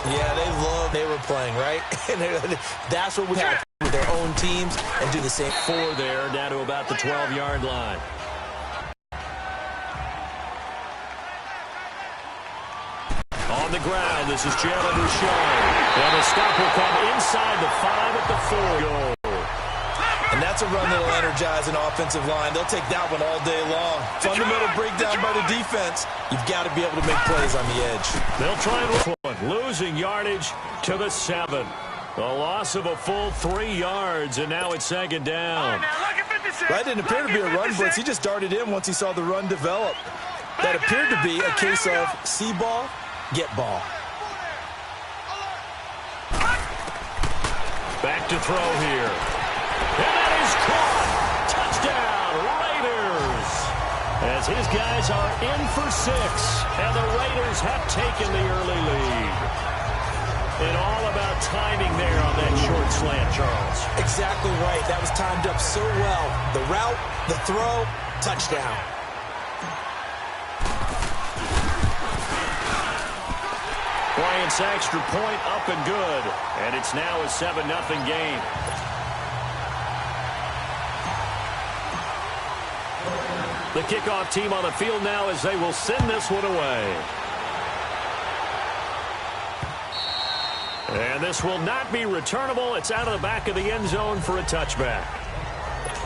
Yeah, they were playing, right? That's what we have with their own teams and do the same. 4 there, down to about the 12-yard line. On the ground, this is Jalen Rashawn. And the stop will come inside the 5 at the 4-goal. And that's a run that will energize an offensive line. They'll take that one all day long. Fundamental breakdown by the defense. You've got to be able to make plays on the edge. They'll try and run, losing yardage to the 7. The loss of a full 3 yards, and now it's 2nd down. That didn't appear to be a run blitz. He just darted in once he saw the run develop. That appeared to be a case of see ball, get ball. Back to throw here. And that is caught. Touchdown, Raiders. As his guys are in for 6, and the Raiders have taken the early lead. And all about timing there on that short slant, Charles. Exactly right. That was timed up so well. The route, the throw, touchdown. Bryant's extra point up and good. And it's now a 7-0 game. The kickoff team on the field now as they will send this one away. And this will not be returnable. It's out of the back of the end zone for a touchback.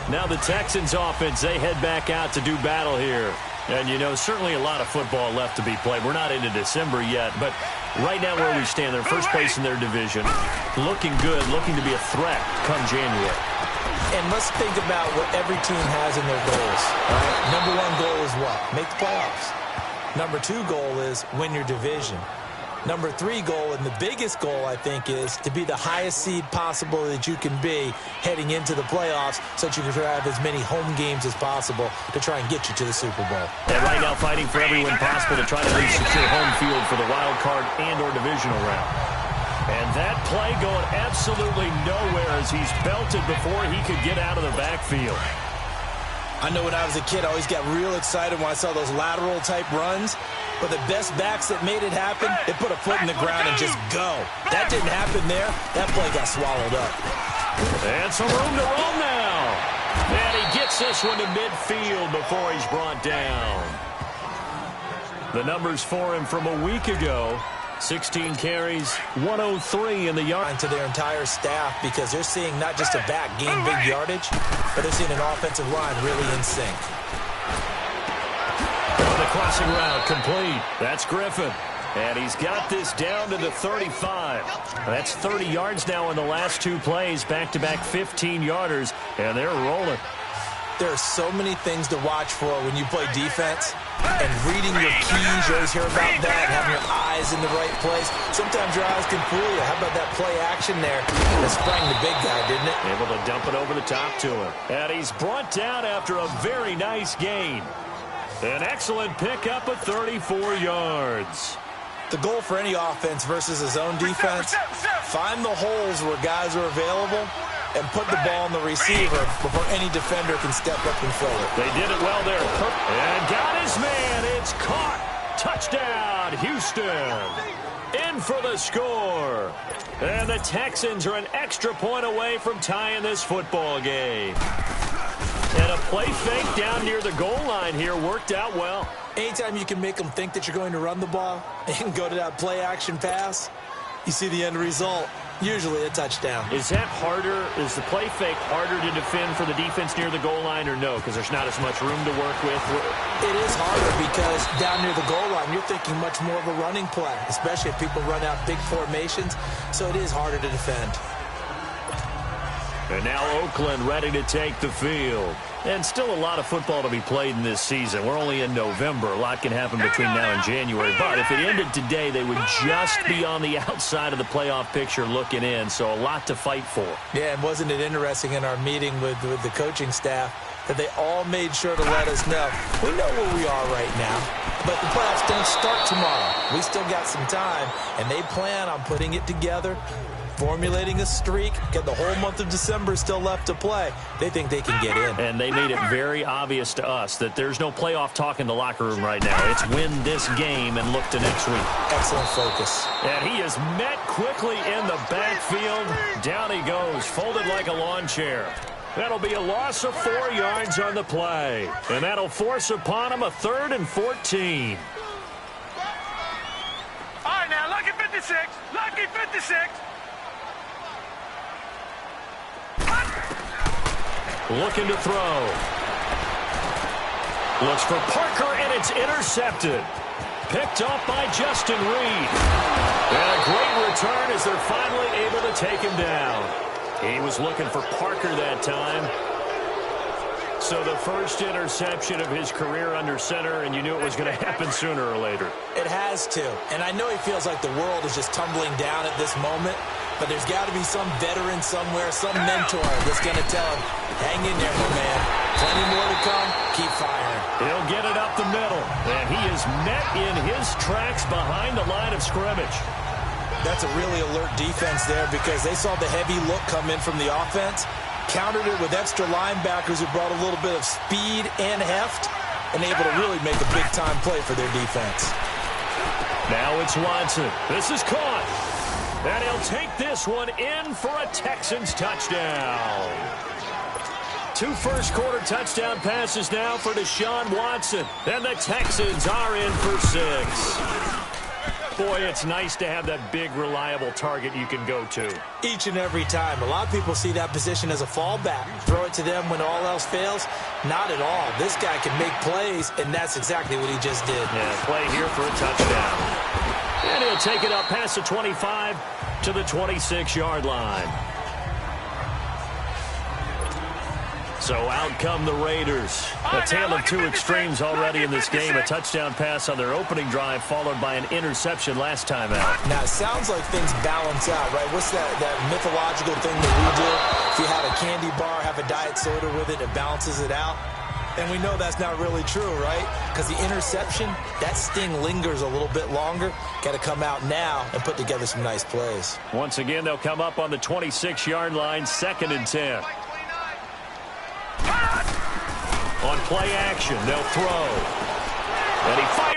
Now the Texans offense, they head back out to do battle here. And, you know, certainly a lot of football left to be played. We're not into December yet, but right now where we stand, they're first place in their division. Looking good, looking to be a threat come January. And let's think about what every team has in their goals. Right? Number 1 goal is what? Make the playoffs. Number 2 goal is win your division. Number 3 goal, and the biggest goal, I think, is to be the highest seed possible that you can be heading into the playoffs so that you can have as many home games as possible to try and get you to the Super Bowl. And right now fighting for every win possible to try to at least secure home field for the wild card and or divisional round. And that play going absolutely nowhere as he's belted before he could get out of the backfield. I know when I was a kid, I always got real excited when I saw those lateral-type runs. But the best backs that made it happen, they put a foot in the ground and just go. That didn't happen there. That play got swallowed up. And some room to roll now. And he gets this one to midfield before he's brought down. The numbers for him from a week ago. 16 carries, 103 in the yard. To their entire staff because they're seeing not just a back gain big yardage, but they're seeing an offensive line really in sync. The crossing route complete. That's Griffin. And he's got this down to the 35. That's 30 yards now in the last 2 plays. Back-to-back 15-yarders, and they're rolling. There are so many things to watch for when you play defense. And reading your keys, you always hear about that, having your eyes in the right place. Sometimes your eyes can fool you. How about that play action there? That sprang the big guy, didn't it? Able to dump it over the top to him. And he's brought down after a very nice gain. An excellent pickup of 34 yards. The goal for any offense versus his own defense, find the holes where guys are available and put the ball on the receiver before any defender can step up and fill it. They did it well there. And got his man. It's caught. Touchdown, Houston. In for the score. And the Texans are an extra point away from tying this football game. And a play fake down near the goal line here worked out well. Anytime you can make them think that you're going to run the ball and go to that play action pass, you see the end result, usually a touchdown. Is that harder? Is the play fake harder to defend for the defense near the goal line or no? Because there's not as much room to work with. It is harder because down near the goal line, you're thinking much more of a running play, especially if people run out big formations. So it is harder to defend. And now Oakland ready to take the field. And still a lot of football to be played in this season. We're only in November. A lot can happen between now and January. But if it ended today, they would just be on the outside of the playoff picture looking in. So a lot to fight for. Yeah, and wasn't it interesting in our meeting with the coaching staff? that they all made sure to let us know. We know where we are right now, but the playoffs don't start tomorrow. We still got some time, and they plan on putting it together, formulating a streak, get the whole month of December still left to play. They think they can get in. And they made it very obvious to us that there's no playoff talk in the locker room right now. It's win this game and look to next week. Excellent focus. And he is met quickly in the backfield. Down he goes, folded like a lawn chair. That'll be a loss of 4 yards on the play. And that'll force upon him a 3rd and 14. All right, now, lucky 56. Lucky 56. Looking to throw. Looks for Parker, and it's intercepted. Picked off by Justin Reed. And a great return as they're finally able to take him down. He was looking for Parker that time. So the first interception of his career under center, and you knew it was going to happen sooner or later. It has to. And I know he feels like the world is just tumbling down at this moment, but there's got to be some veteran somewhere, some mentor that's going to tell him, hang in there, my man. Plenty more to come. Keep firing. He'll get it up the middle, and he is met in his tracks behind the line of scrimmage. That's a really alert defense there because they saw the heavy look come in from the offense, countered it with extra linebackers who brought a little bit of speed and heft, and able to really make a big-time play for their defense. Now it's Watson. This is caught. And he'll take this one in for a Texans touchdown. 2 first-quarter touchdown passes now for Deshaun Watson. And the Texans are in for 6. Boy, it's nice to have that big, reliable target you can go to. Each and every time. A lot of people see that position as a fallback. Throw it to them when all else fails. Not at all. This guy can make plays, and that's exactly what he just did. Yeah, play here for a touchdown. And he'll take it up past the 25 to the 26-yard line. So out come the Raiders. A tale of 2 extremes already in this game. A touchdown pass on their opening drive followed by an interception last time out. Now, it sounds like things balance out, right? What's that mythological thing that we do? If you have a candy bar, have a diet soda with it, it balances it out. And we know that's not really true, right? Because the interception, that sting lingers a little bit longer. Got to come out now and put together some nice plays. Once again, they'll come up on the 26-yard line, 2nd and 10. On play action, they'll throw. And he fires.